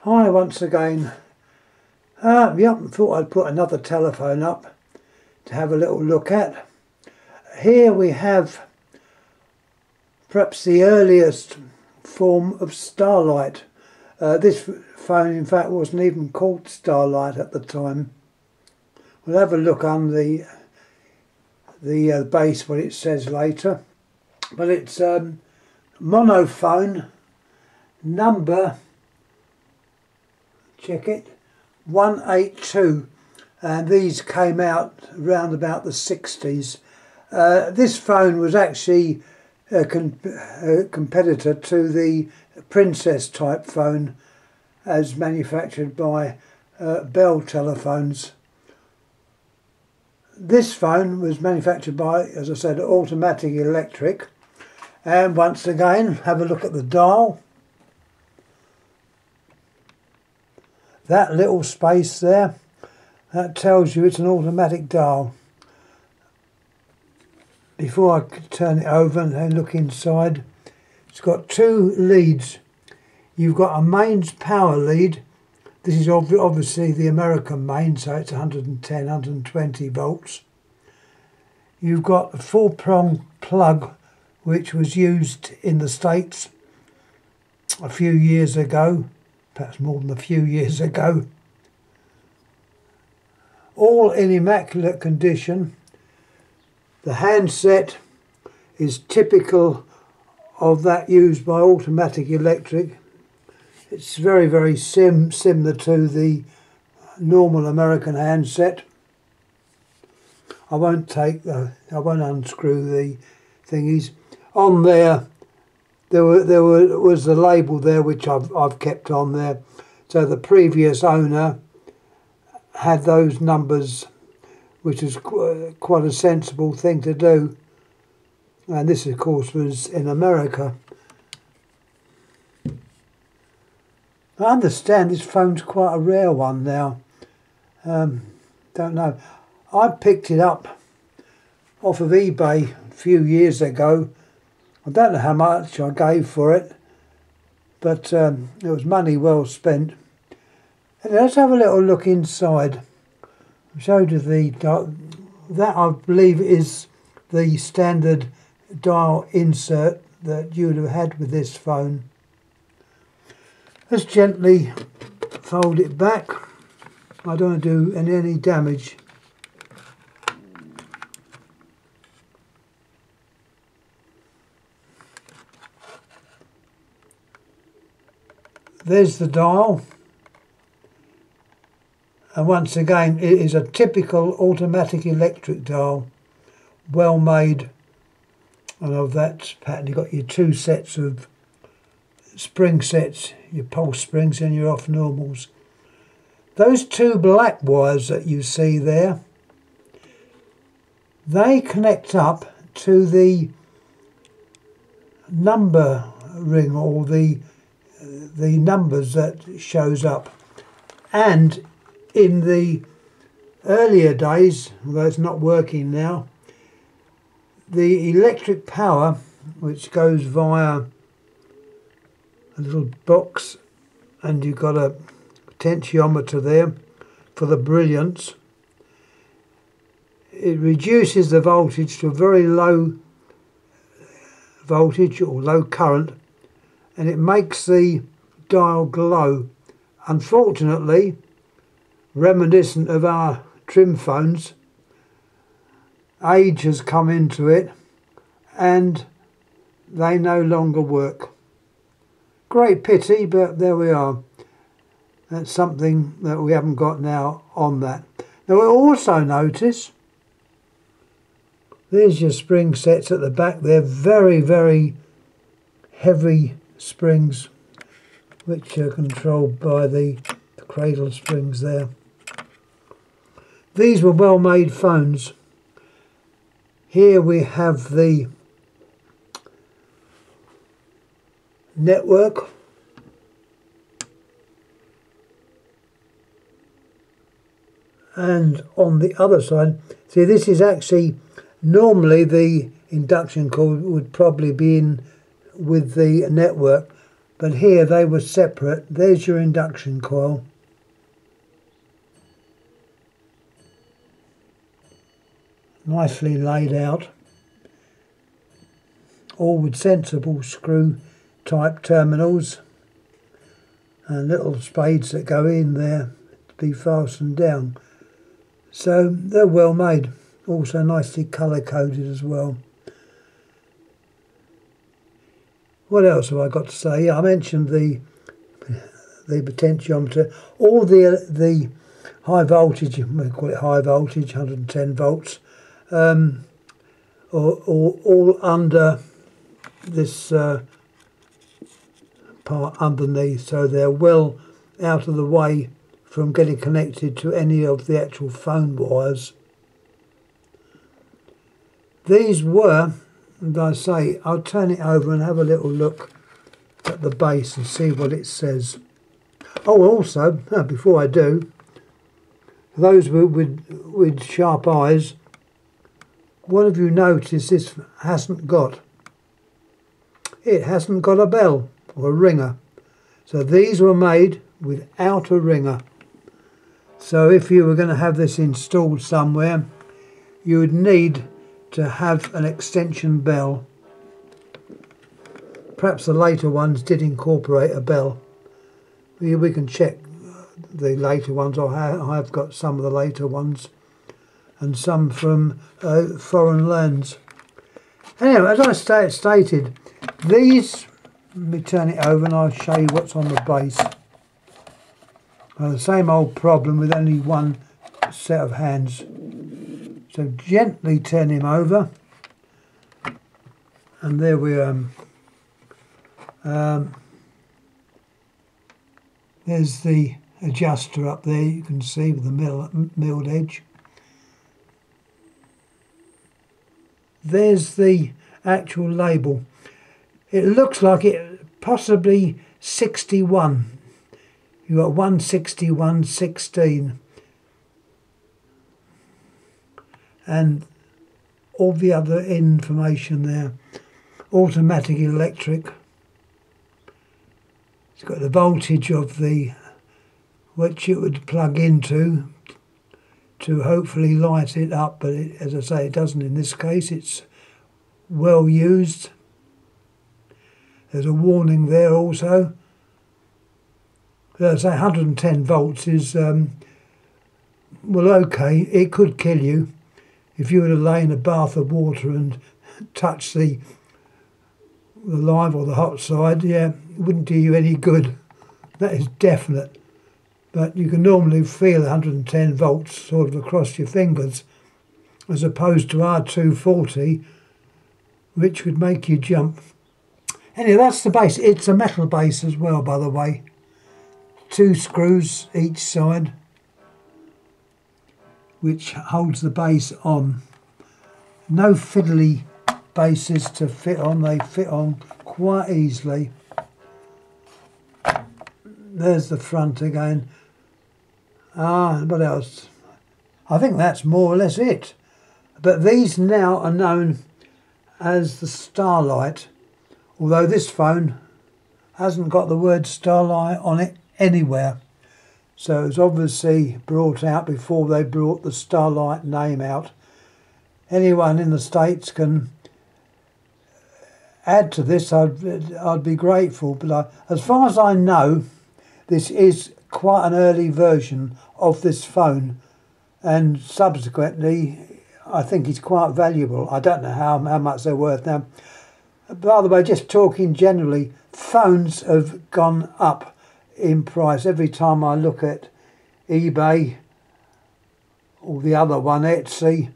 Hi once again. Yep, thought I'd put another telephone up to have a little look at. Here we have perhaps the earliest form of Starlite. This phone in fact wasn't even called Starlite at the time. We'll have a look on the base what it says later. But it's monophone number, check it, 182, and these came out around about the 60s. This phone was actually a competitor to the Princess type phone as manufactured by Bell telephones. This phone was manufactured by, as I said, Automatic Electric. And once again, have a look at the dial. That little space there, that tells you it's an automatic dial. Before I turn it over and look inside, it's got two leads. You've got a mains power lead. This is obviously the American main, so it's 110, 120 volts. You've got a 4-prong plug, which was used in the States a few years ago, perhaps more than a few years ago. All in immaculate condition. The handset is typical of that used by Automatic Electric. It's very, very similar to the normal American handset. I won't unscrew the thingies. On there was the label there which I've kept on there. So the previous owner had those numbers, which is quite a sensible thing to do. And this of course was in America. I understand this phone's quite a rare one now. Don't know. I picked it up off of eBay a few years ago. I don't know how much I gave for it, but it was money well spent. And let's have a little look inside. I showed you that I believe is the standard dial insert that you would have had with this phone. Let's gently fold it back. I don't want to do any damage. There's the dial. And once again, it is a typical Automatic Electric dial. Well made. And of that pattern, you've got your two sets of spring sets, your pulse springs and your off normals. Those two black wires that you see there, they connect up to the number ring, or the numbers that shows up. And in the earlier days, although it's not working now, the electric power, which goes via a little box, and you've got a potentiometer there for the brilliance. It reduces the voltage to a very low voltage or low current, and it makes the dial glow. Unfortunately, reminiscent of our trim phones, age has come into it and they no longer work. Great pity, but there we are. That's something that we haven't got now on that. Now we'll also notice there's your spring sets at the back. They're very, very heavy springs, which are controlled by the cradle springs there. These were well made phones. Here we have the network. And on the other side, see, this is actually, normally the induction cord would probably be in with the network, but here they were separate. There's your induction coil. Nicely laid out, all with sensible screw type terminals and little spades that go in there to be fastened down. So they're well made, also nicely colour coded as well. What else have I got to say? Yeah, I mentioned the potentiometer. All the high voltage, we call it high voltage, 110 volts, all under this part underneath, so they're well out of the way from getting connected to any of the actual phone wires. These were, and I say, I'll turn it over and have a little look at the base and see what it says. Oh, also, before I do, for those with sharp eyes, what have you noticed this hasn't got? It hasn't got a bell or a ringer. So these were made without a ringer. So if you were going to have this installed somewhere, you would need to have an extension bell. Perhaps the later ones did incorporate a bell. We can check the later ones. I have got some of the later ones and some from foreign lands. Anyway, as I stated, these, let me turn it over and I'll show you what's on the base. The same old problem with only one set of hands. So gently turn him over, and there we are. There's the adjuster up there, you can see, with the milled edge. There's the actual label. It looks like it possibly 61. You've got 16116. And all the other information there. Automatic electric. It's got the voltage of the which it would plug into to hopefully light it up, but as I say, it doesn't in this case. It's well used. There's a warning there also. As I say, 110 volts is well, okay, it could kill you. If you were to lay in a bath of water and touch the live or the hot side, yeah, it wouldn't do you any good. That is definite. But you can normally feel 110 volts sort of across your fingers, as opposed to our 240, which would make you jump. Anyway, that's the base. It's a metal base as well, by the way. 2 screws each side, which holds the base on. No fiddly bases to fit on, they fit on quite easily. There's the front again. What else? I think that's more or less it. But these now are known as the Starlite, although this phone hasn't got the word Starlite on it anywhere. So it was obviously brought out before they brought the Starlite name out. Anyone in the States can add to this, I'd be grateful. But as far as I know, this is quite an early version of this phone, and subsequently I think it's quite valuable. I don't know how much they're worth now. By the way, just talking generally, phones have gone up in price. Every time I look at eBay or the other one, Etsy,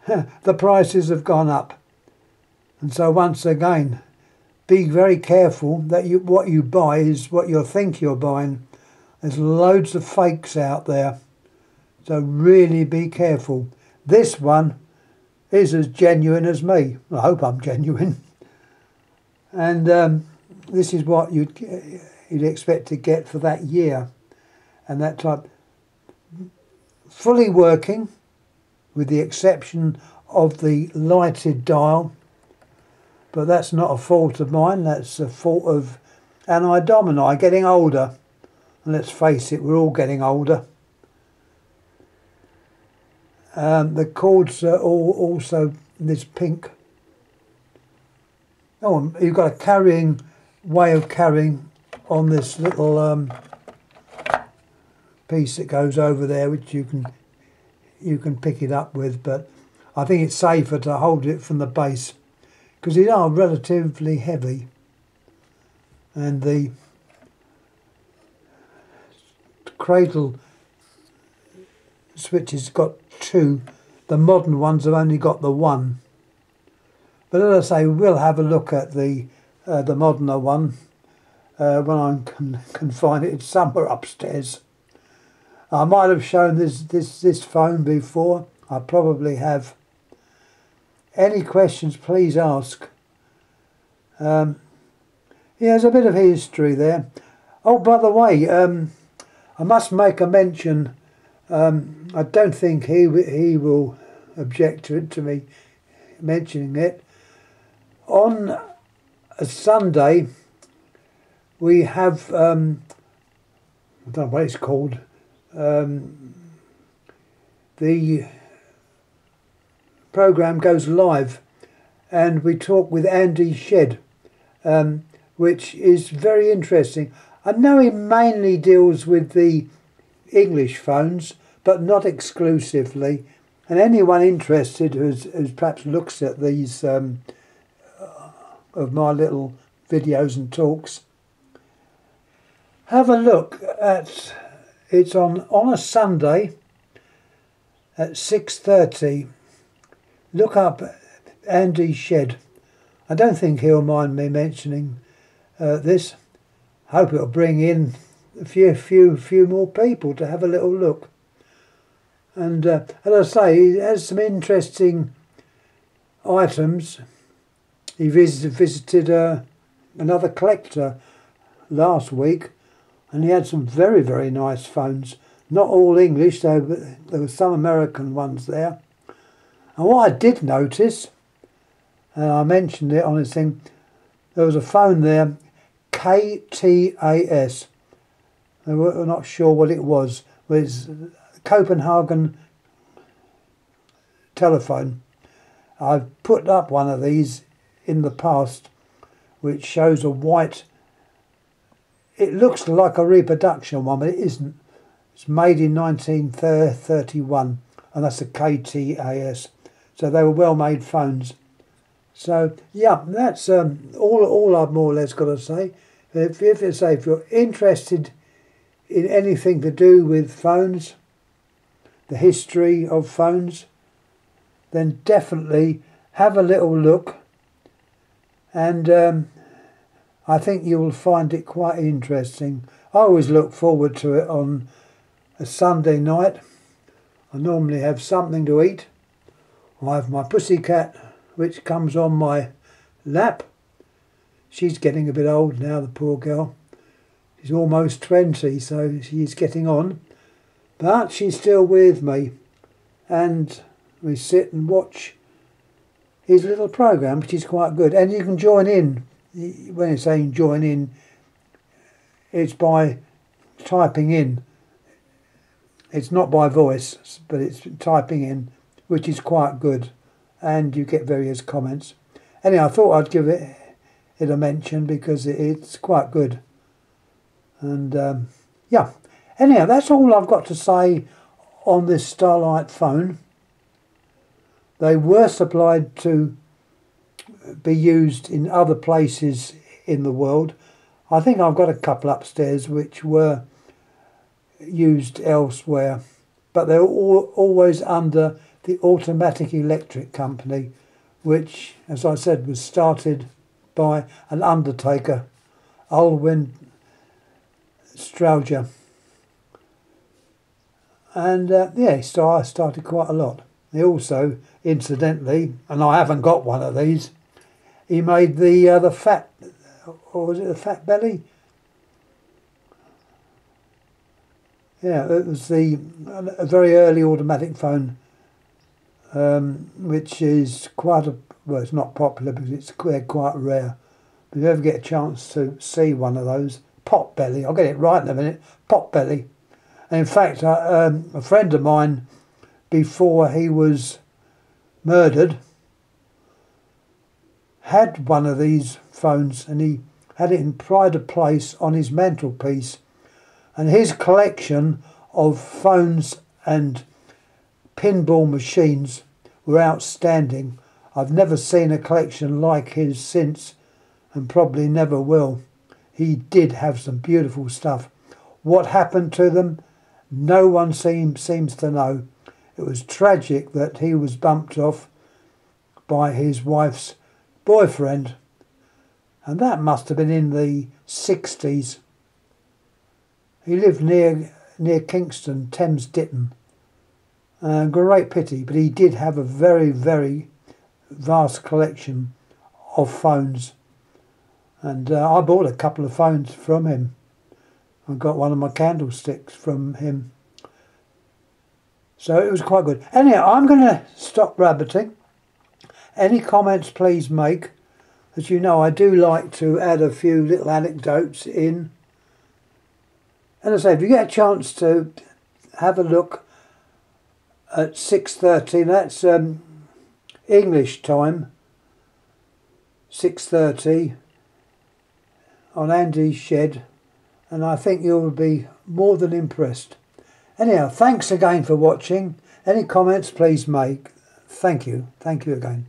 the prices have gone up. And so once again, be very careful that what you buy is what you think you're buying. There's loads of fakes out there, so really be careful. This one is as genuine as me. I hope I'm genuine. And this is what you'd expect to get for that year and that type. Fully working, with the exception of the lighted dial, but that's not a fault of mine, that's a fault of and I dominate, getting older. And let's face it, we're all getting older. The cords are all also this pink. Oh, you've got a carrying way of carrying on this little piece that goes over there, which you can pick it up with, but I think it's safer to hold it from the base because these are relatively heavy, and the cradle switch has got two. The modern ones have only got the one. But as I say, we'll have a look at the moderner one when I can find it. It's somewhere upstairs. I might have shown this phone before. I probably have. Any questions, please ask. Yeah, there's a bit of history there. Oh, by the way, I must make a mention. I don't think he will object to me mentioning it. On a Sunday, we have, I don't know what it's called, the programme goes live, and we talk with Andy Shedd, which is very interesting. I know he mainly deals with the English phones, but not exclusively. And anyone interested who's perhaps looks at these of my little videos and talks, have a look at, it's on a Sunday at 6:30. Look up Andy Shedd. I don't think he'll mind me mentioning this. Hope it'll bring in a few more people to have a little look. And as I say, he has some interesting items. He visited another collector last week, and he had some very, very nice phones. Not all English though, but there were some American ones there. And what I did notice, and I mentioned it on his thing, there was a phone there, KTAS. We're not sure what it was. It was Copenhagen telephone. I've put up one of these in the past, which shows a white, it looks like a reproduction one, but it isn't. It's made in 1931, and that's a KTAS. So they were well-made phones. So yeah, that's all I've more or less got to say. If you're interested in anything to do with phones, the history of phones, then definitely have a little look, and I think you will find it quite interesting. I always look forward to it on a Sunday night. I normally have something to eat. I have my pussycat, which comes on my lap. She's getting a bit old now, the poor girl. She's almost 20, so she's getting on. But she's still with me. And we sit and watch his little program, which is quite good. And you can join in. When you're saying join in, it's by typing in. It's not by voice, but it's typing in, which is quite good. And you get various comments. Anyway, I thought I'd give it a mention because it's quite good. And yeah, anyhow, that's all I've got to say on this Starlite phone. They were supplied to be used in other places in the world. I think I've got a couple upstairs which were used elsewhere, but they're always under the Automatic Electric Company, which, as I said, was started by an undertaker, Alwyn Strowger. And yeah, I started quite a lot. He also, incidentally, and I haven't got one of these, he made the fat, or was it the Fat Belly? Yeah, it was a very early automatic phone, which is quite well, it's not popular because they're quite rare, If you ever get a chance to see one of those, pot belly, I'll get it right in a minute, pot belly. And in fact, a friend of mine, before he was murdered, had one of these phones, and he had it in pride of place on his mantelpiece. And his collection of phones and pinball machines were outstanding. I've never seen a collection like his since, and probably never will. He did have some beautiful stuff. What happened to them? No one seems to know. It was tragic that he was bumped off by his wife's boyfriend, and that must have been in the 60s. He lived near Kingston, Thames Ditton. Great pity, but he did have a very, very vast collection of phones. And I bought a couple of phones from him. I got one of my candlesticks from him. So it was quite good. Anyhow, I'm going to stop rabbiting. Any comments please make. As you know, I do like to add a few little anecdotes in. And as I say, if you get a chance to have a look at 6:30, that's English time, 6:30 on Andy's Shed, and I think you'll be more than impressed. Anyhow, thanks again for watching. Any comments please make. Thank you again.